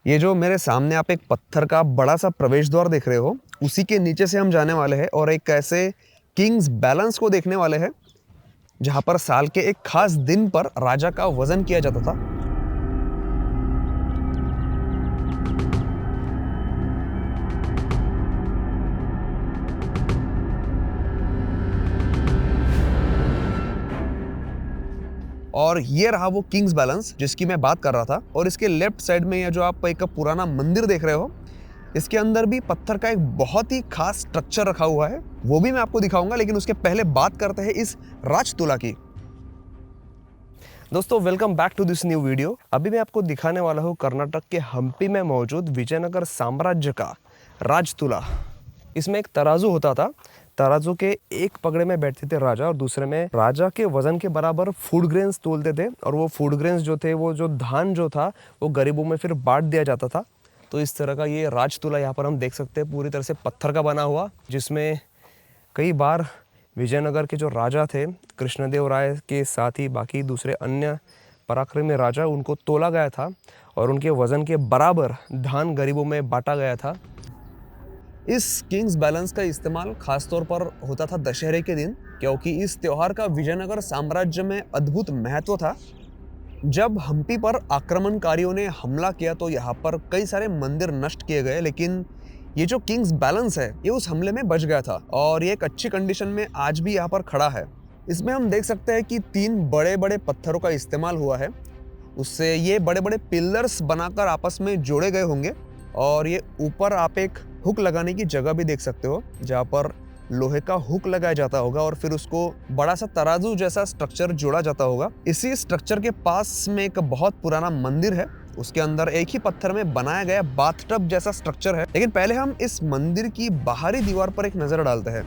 ये जो मेरे सामने आप एक पत्थर का बड़ा सा प्रवेश द्वार देख रहे हो, उसी के नीचे से हम जाने वाले हैं और एक ऐसे किंग्स बैलेंस को देखने वाले हैं जहां पर साल के एक खास दिन पर राजा का वजन किया जाता था। और ये रहा वो किंग्स बैलेंस जिसकी मैं बात कर रहा था। और इसके लेफ्ट साइड में ये जो आप एक पुराना मंदिर देख रहे हो, इसके अंदर भी पत्थर का एक बहुत ही खास स्ट्रक्चर रखा हुआ है, वो भी मैं आपको दिखाऊंगा। लेकिन उसके पहले बात करते हैं इस राजतुला की। दोस्तों, welcome back to this new video. अभी मैं आपको दिखाने वाला हूँ कर्नाटक के हम्पी में मौजूद विजयनगर साम्राज्य का राजतुला। इसमें एक तराजू होता था। तराजू के एक पगड़े में बैठते थे राजा और दूसरे में राजा के वजन के बराबर फूड ग्रेन्स तोलते थे। और वो फूड ग्रेन्स जो थे, वो जो धान जो था, वो गरीबों में फिर बांट दिया जाता था। तो इस तरह का ये राजतुला यहाँ पर हम देख सकते हैं, पूरी तरह से पत्थर का बना हुआ, जिसमें कई बार विजयनगर के जो राजा थे, कृष्णदेव राय के साथ ही बाकी दूसरे अन्य पराक्रमी राजा, उनको तोला गया था और उनके वजन के बराबर धान गरीबों में बांटा गया था। इस किंग्स बैलेंस का इस्तेमाल खासतौर पर होता था दशहरे के दिन, क्योंकि इस त्योहार का विजयनगर साम्राज्य में अद्भुत महत्व था। जब हम्पी पर आक्रमणकारियों ने हमला किया तो यहाँ पर कई सारे मंदिर नष्ट किए गए, लेकिन ये जो किंग्स बैलेंस है ये उस हमले में बच गया था और ये एक अच्छी कंडीशन में आज भी यहाँ पर खड़ा है। इसमें हम देख सकते हैं कि 3 बड़े बड़े पत्थरों का इस्तेमाल हुआ है, उससे ये बड़े बड़े पिलर्स बनाकर आपस में जोड़े गए होंगे। और ये ऊपर आप एक हुक लगाने की जगह भी देख सकते हो, जहाँ पर लोहे का हुक लगाया जाता होगा और फिर उसको बड़ा सा तराजू जैसा स्ट्रक्चर जोड़ा जाता होगा। इसी स्ट्रक्चर के पास में एक बहुत पुराना मंदिर है, उसके अंदर एक ही पत्थर में बनाया गया बाथटब जैसा स्ट्रक्चर है। लेकिन पहले हम इस मंदिर की बाहरी दीवार पर एक नजर डालते हैं।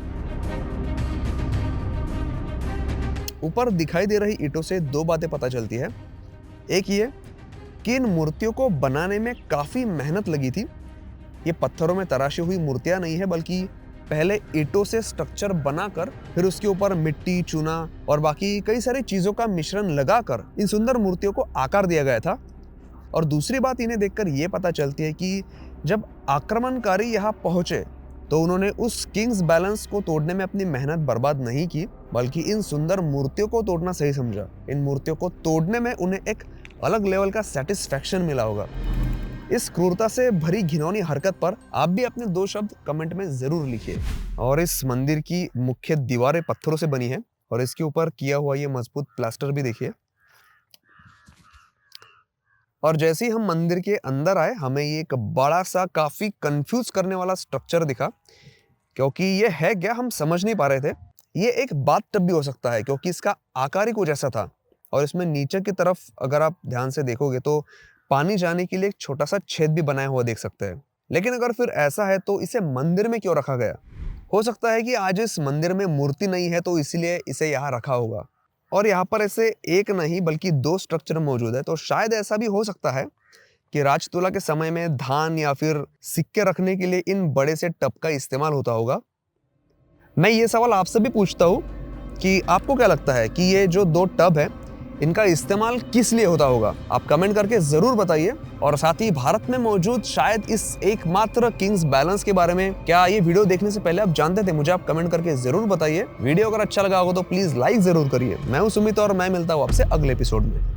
ऊपर दिखाई दे रही ईंटों से 2 बातें पता चलती है। एक ये कि इन मूर्तियों को बनाने में काफी मेहनत लगी थी। ये पत्थरों में तराशी हुई मूर्तियां नहीं है, बल्कि पहले ईंटों से स्ट्रक्चर बनाकर फिर उसके ऊपर मिट्टी, चूना और बाकी कई सारी चीजों का मिश्रण लगाकर इन सुंदर मूर्तियों को आकार दिया गया था। और दूसरी बात इन्हें देखकर ये पता चलती है कि जब आक्रमणकारी यहाँ पहुंचे तो उन्होंने उस किंग्स बैलेंस को तोड़ने में अपनी मेहनत बर्बाद नहीं की, बल्कि इन सुंदर मूर्तियों को तोड़ना सही समझा। इन मूर्तियों को तोड़ने में उन्हें एक अलग लेवल का सेटिस्फैक्शन मिला होगा। इस क्रूरता से भरी घिनौनी हरकत पर आप भी अपने 2 शब्द कमेंट में जरूर लिखिए। और इस मंदिर की मुख्य दीवारें पत्थरों से बनी है और इसके ऊपर किया हुआ ये मजबूत प्लास्टर भी देखिए। और जैसे ही हम मंदिर के अंदर आए, हमें ये एक बड़ा सा काफी कंफ्यूज करने वाला स्ट्रक्चर दिखा, क्योंकि ये है क्या हम समझ नहीं पा रहे थे। ये एक बाथटब भी हो सकता है, क्योंकि इसका आकार ही कुछ ऐसा था। और इसमें नीचे की तरफ अगर आप ध्यान से देखोगे तो पानी जाने के लिए एक छोटा सा छेद भी बनाया हुआ देख सकते हैं। लेकिन अगर फिर ऐसा है तो इसे मंदिर में क्यों रखा गया? हो सकता है कि आज इस मंदिर में मूर्ति नहीं है तो इसीलिए इसे यहाँ रखा होगा। और यहाँ पर ऐसे एक नहीं बल्कि 2 स्ट्रक्चर मौजूद है, तो शायद ऐसा भी हो सकता है कि राजतुला के समय में धान या फिर सिक्के रखने के लिए इन बड़े से टब का इस्तेमाल होता होगा। मैं ये सवाल आपसे भी पूछता हूँ कि आपको क्या लगता है कि ये जो 2 टब है, इनका इस्तेमाल किस लिए होता होगा? आप कमेंट करके जरूर बताइए। और साथ ही भारत में मौजूद शायद इस एकमात्र किंग्स बैलेंस के बारे में क्या ये वीडियो देखने से पहले आप जानते थे? मुझे आप कमेंट करके जरूर बताइए। वीडियो अगर अच्छा लगा हो तो प्लीज लाइक जरूर करिए। मैं हूं सुमित और मैं मिलता हूं आपसे अगले एपिसोड में।